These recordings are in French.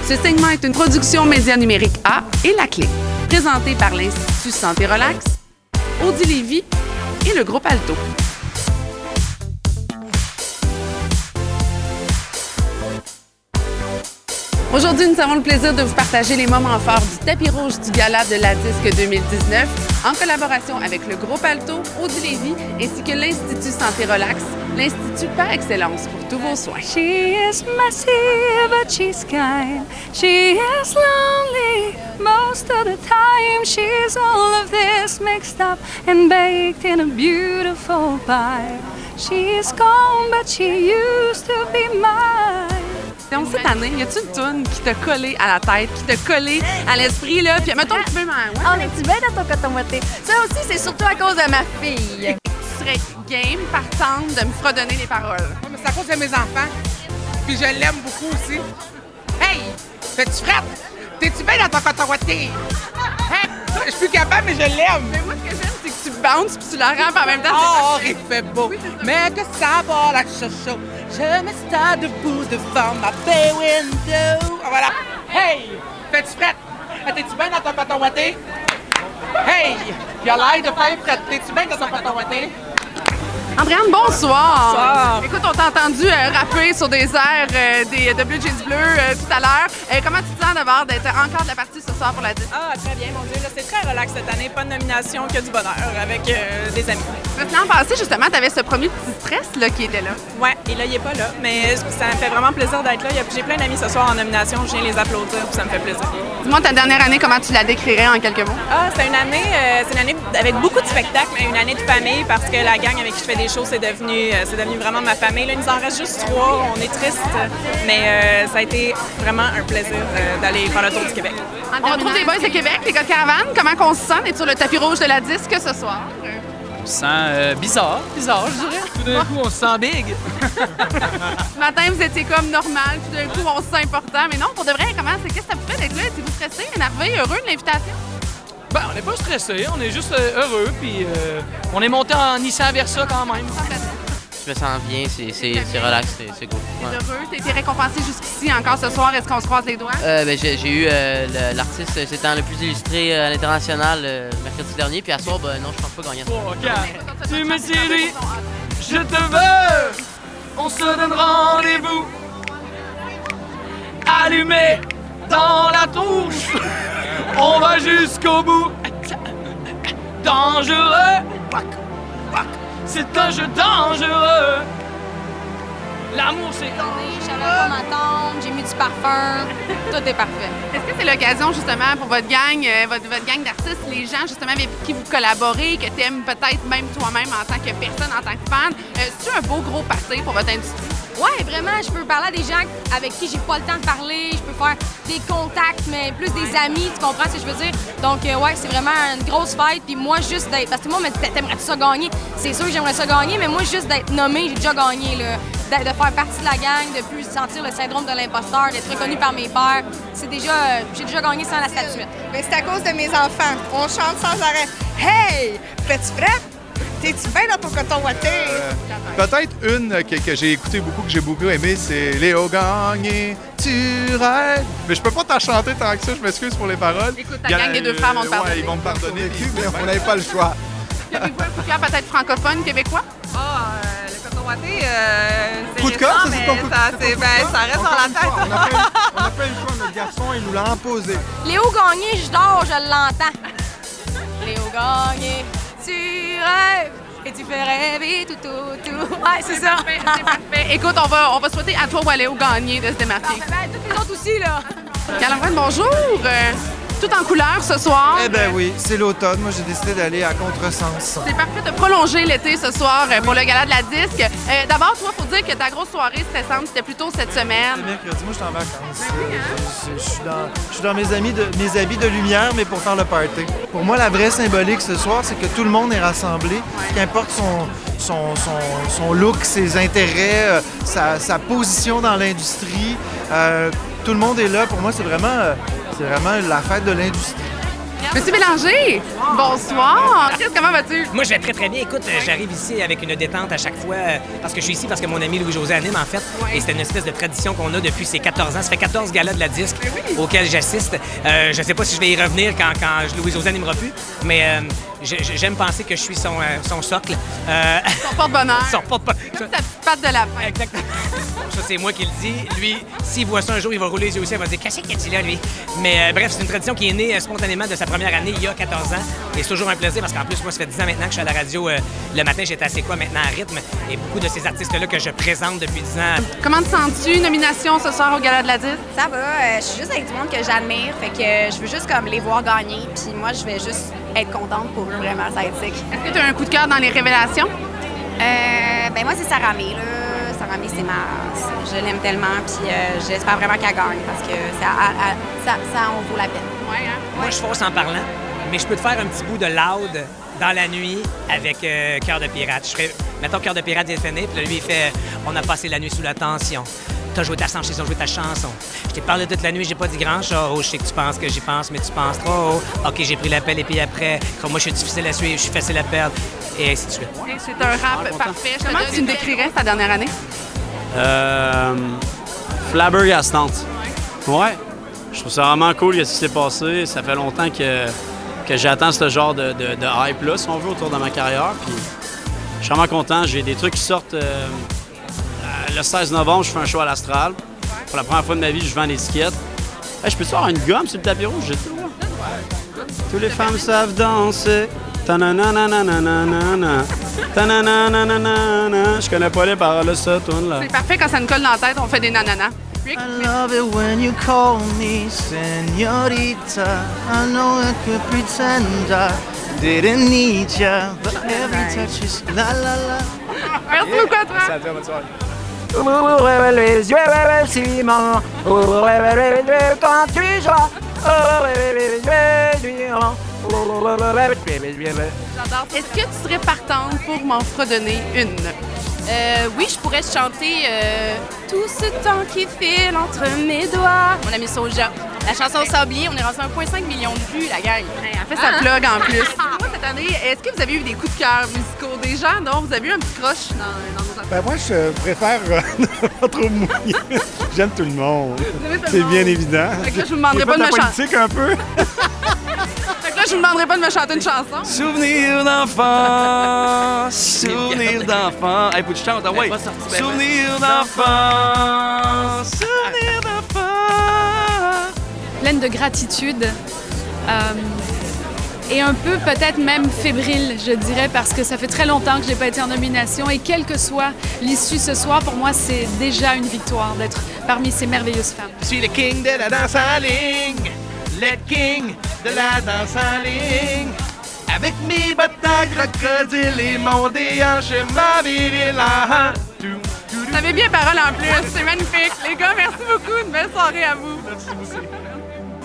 Ce segment est une production Média Numérique A et La Clé, présentée par l'Institut Santé Relax, Audi Lévy et le groupe Alto. Aujourd'hui, nous avons le plaisir de vous partager les moments forts du tapis rouge du Gala de la Disque 2019 en collaboration avec le groupe Alto, Audi Lévy ainsi que l'Institut Santé Relax, l'institut par excellence pour tous vos soins. She is massive, but she's kind. She is lonely most of the time. She's all of this mixed up and baked in a beautiful pie. She's gone, but she used to be mine. Donc, cette année, y a-t-il une toune qui t'a collé à la tête, qui t'a collé à l'esprit, là? Puis, mettons, tu peux On est-tu bien dans ton coton ouaté? Ça aussi, c'est surtout à cause de ma fille. Tu serais game, partante, de me fredonner les paroles. Ouais, mais c'est à cause de mes enfants. Puis je l'aime beaucoup aussi. Hey! Fais-tu frette? T'es-tu bien dans ton coton ouaté? Hey! Je suis plus capable, mais je l'aime. Mais moi, ce que j'aime, c'est que tu bounces puis tu la rampes en même temps. Oh, il fait beau. Mais que ça va, la chouchou. Je me stade debout devant ma bay window. Ah, voilà. Hey! Fais-tu frette? T'es-tu bien dans ton coton ouaté? Hey! Il a l'air de faire frette. T'es-tu bien dans ton coton ouaté? Andréane, bonsoir. Bonsoir. Écoute, on t'a entendu rapper sur des airs de Blue Jeans Bleu tout à l'heure. Comment tu te sens d'abord d'être encore de la partie ce soir pour la disque? Ah, très bien, mon Dieu. Là, c'est très relax cette année. Pas de nomination, que du bonheur avec des amis. L'an passé, justement, tu avais ce premier petit stress là, qui était là. Ouais, et là, il est pas là. Mais ça me fait vraiment plaisir d'être là. J'ai plein d'amis ce soir en nomination. Je viens les applaudir, puis ça me fait plaisir. Dis-moi, ta dernière année, comment tu la décrirais en quelques mots? Ah, c'est une année avec beaucoup de spectacles, mais une année de famille parce que la gang avec qui je fais des shows, c'est devenu vraiment ma famille. Là, il nous en reste juste 3. On est triste, mais ça a été vraiment un plaisir d'aller faire le tour du Québec. On retrouve des boys de Québec, les gars de Caravane. Comment on se sent d'être sur le tapis rouge de la disque ce soir? On se sent bizarre, je dirais. Tout d'un coup, on se sent big. Ce matin, vous étiez comme normal, tout d'un coup, on se sent important. Mais non, pour de vrai, qu'est-ce que ça vous fait d'être là? Êtes-vous stressé, énervé, heureux de l'invitation? Ben, on n'est pas stressé, on est juste heureux, puis on est monté en Nissan Versa quand même. Je me sens bien, c'est relax, c'est cool. T'es Ouais. heureux, t'as été récompensé jusqu'ici encore ce soir. Est-ce qu'on se croise les doigts? J'ai eu l'artiste s'étant le plus illustré à l'international mercredi dernier, puis à soir, non, je pense pas gagner. 3, 4, tu me dis, je te veux, on se donne rendez-vous, allumé dans la touche, on va jusqu'au bout, dangereux, c'est un jeu dangereux, l'amour c'est... J'avais pas ma tante, j'ai mis du parfum, tout est parfait. Est-ce que c'est l'occasion, justement, pour votre gang, votre gang d'artistes, les gens, justement, avec qui vous collaborez, que tu aimes peut-être même toi-même en tant que personne, en tant que fan, c'est un beau gros party pour votre industrie? Ouais, vraiment, je peux parler à des gens avec qui j'ai pas le temps de parler, je peux faire des contacts, mais plus des amis, tu comprends ce que je veux dire? Donc, ouais, c'est vraiment une grosse fête, puis moi, juste d'être... Parce que tout le monde me dit, t'aimerais-tu ça gagner? C'est sûr que j'aimerais ça gagner, mais moi, juste d'être nommé, j'ai déjà gagné, là. De faire partie de la gang, de plus sentir le syndrome de l'imposteur, d'être reconnu par mes pairs, c'est déjà... j'ai déjà gagné sans la statuette. Mais c'est à cause de mes enfants. On chante sans arrêt. Hey! Fais-tu prête? T'es-tu bien dans ton coton ouaté? Peut-être une que j'ai écoutée beaucoup, que j'ai beaucoup aimée, c'est Léo Gagné, tu rêves. Mais je peux pas t'en chanter tant que ça, je m'excuse pour les paroles. Écoute, ta gang des deux frères vont te pardonner. Ouais, ils vont me pardonner, mais on n'avait pas le choix. Avez-vous un coup de cœur peut-être francophone, québécois? Le coton ouaté, c'est Coup de cœur, ça, c'est ton coup de cœur? ça reste dans la tête. On a fait le choix, notre garçon, il nous l'a imposé. Léo Gagné, je dors, je l'entends. Léo Gagné, tu rêves et tu fais rêver tout. Ouais, c'est ça. C'est parfait. Écoute, on va souhaiter à toi ou à Léo Gagné de se démarquer. Toutes les autres aussi, là. Caravane, bonjour! Tout en couleur ce soir. Eh bien oui, c'est l'automne. Moi, j'ai décidé d'aller à contresens. C'est parfait de prolonger l'été ce soir pour le gala de la disque. D'abord, toi, il faut dire que ta grosse soirée stressante, c'était plutôt cette semaine. C'est mercredi, moi, je suis en vacances. Je suis dans mes habits de lumière, mais pour faire le party. Pour moi, la vraie symbolique ce soir, c'est que tout le monde est rassemblé, qu'importe son look, ses intérêts, sa position dans l'industrie. Tout le monde est là. Pour moi, c'est vraiment la fête de l'industrie. Monsieur Bélanger, bonsoir. Chris, comment vas-tu? Moi, je vais très, très bien. Écoute, j'arrive ici avec une détente à chaque fois parce que je suis ici parce que mon ami Louis-José anime, en fait. Et c'est une espèce de tradition qu'on a depuis ses 14 ans. Ça fait 14 galas de la disque auxquels j'assiste. Je sais pas si je vais y revenir quand Louis-José animera plus, mais j'aime penser que je suis son socle. Son porte-bonheur. Son porte-bonheur. Sa petite patte de lapin. Exactement. Ça, c'est moi qui le dis. Lui, s'il voit ça un jour, il va rouler les yeux aussi. Il va dire « Qu'est-ce qu'il a dit là, lui? » Mais bref, c'est une tradition qui est née spontanément de sa première année, il y a 14 ans. Et c'est toujours un plaisir parce qu'en plus, moi, ça fait 10 ans maintenant que je suis à la radio. Le matin, j'étais assez quoi maintenant à rythme. Et beaucoup de ces artistes-là que je présente depuis 10 ans. Comment te sens-tu? Nomination ce soir au Gala de la Disque? Ça va. Je suis juste avec du monde que j'admire. Fait que je veux juste comme les voir gagner. Puis moi, je vais juste être contente pour eux, vraiment. Ça va être sick. Est-ce que tu as un coup de cœur dans les révélations? Ben moi, c'est Sarah May, là. Sarah May, je l'aime tellement, puis j'espère vraiment qu'elle gagne parce que ça en vaut la peine. Ouais, hein? Moi, je force en parlant, mais je peux te faire un petit bout de loud dans la nuit avec Cœur de pirate. Je ferais, mettons, Cœur de pirate est fini, puis là, lui, il fait « On a passé la nuit sous la tension. T'as joué ta chanson, j'ai joué ta chanson. Je t'ai parlé toute la nuit, j'ai pas dit grand-chose. Je sais que tu penses que j'y pense, mais tu penses trop. OK, j'ai pris l'appel, et puis après, comme moi, je suis difficile à suivre, je suis facile à perdre. » Et ainsi de suite. C'est un rap parfait. Comment tu me décrirais ta dernière année? Flabbergastante. Ouais. Je trouve ça vraiment cool ce qui s'est passé. Ça fait longtemps que j'attends ce genre de hype-là, si on veut, autour de ma carrière. Puis je suis vraiment content. J'ai des trucs qui sortent. Le 16 novembre, je fais un show à l'Astral. Pour la première fois de ma vie, je vends des tickets. Hey, je peux-tu avoir une gomme sur le tapis rouge? J'ai tout le droit. Toutes les femmes savent danser. Ta-na-na-na-na-na-na-na. Ta-na-na-na-na-na-na. Je connais pas les paroles de ça, tourne-là. C'est parfait quand ça nous colle dans la tête, on fait des nananas. I love it when you call me señorita. I know I could pretend I didn't need ya, but every touch is la la la. Merci beaucoup à toi. Ça bonne soirée. Les yeux, Simon. Quand tu joues. J'adore. Est-ce que tu serais partante pour m'en fredonner une? Oui, je pourrais chanter Tout ce temps qui file entre mes doigts. Mon ami Soulja. La chanson Sablier, on est rendu à 1,5 million de vues, la gang. Elle fait sa plug en plus. Moi, cette année, est-ce que vous avez eu des coups de cœur musicaux? Des gens dont vous avez eu un petit croche dans vos affaires? Ben moi, je préfère ne pas trop mouiller. J'aime tout le monde. C'est bien évident. Fait que là, je vous demanderai pas de me chanter. politique un peu. Fait que là, je vous demanderai pas de me chanter une chanson. Souvenir d'enfant, souvenir d'enfant. Hey, faut que tu chantes, ah ouais. Souvenir d'enfant, souvenir d'enfant. Pleine de gratitude et un peu peut-être même fébrile, je dirais, parce que ça fait très longtemps que je n'ai pas été en nomination et quelle que soit l'issue ce soir, pour moi, c'est déjà une victoire d'être parmi ces merveilleuses femmes. Je suis le king de la danse en ligne, le king de la danse en ligne. Avec mes bottes à crocodile et mon déhanche, ma virile en Vous avez bien parole en plus, c'est magnifique. Les gars, merci beaucoup, une belle soirée à vous. Merci aussi.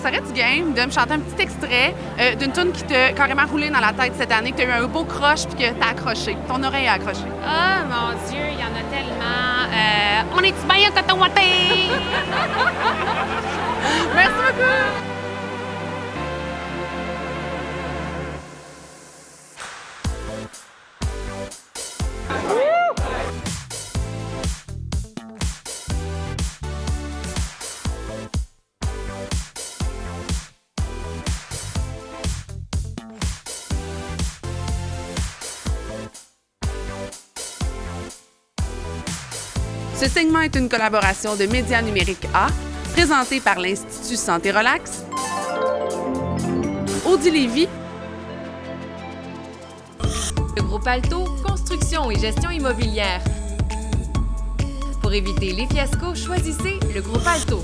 Serais-tu game de me chanter un petit extrait d'une tune qui t'a carrément roulé dans la tête cette année, que t'as eu un beau croche puis que t'as accroché, ton oreille a accroché? Ah, mon Dieu, il y en a tellement. On est-tu bien au coton ouaté? Merci beaucoup! Ce segment est une collaboration de Médias Numériques A, présentée par l'Institut Santé Relax, Audi Lévy, le groupe Alto, construction et gestion immobilière. Pour éviter les fiascos, choisissez le groupe Alto.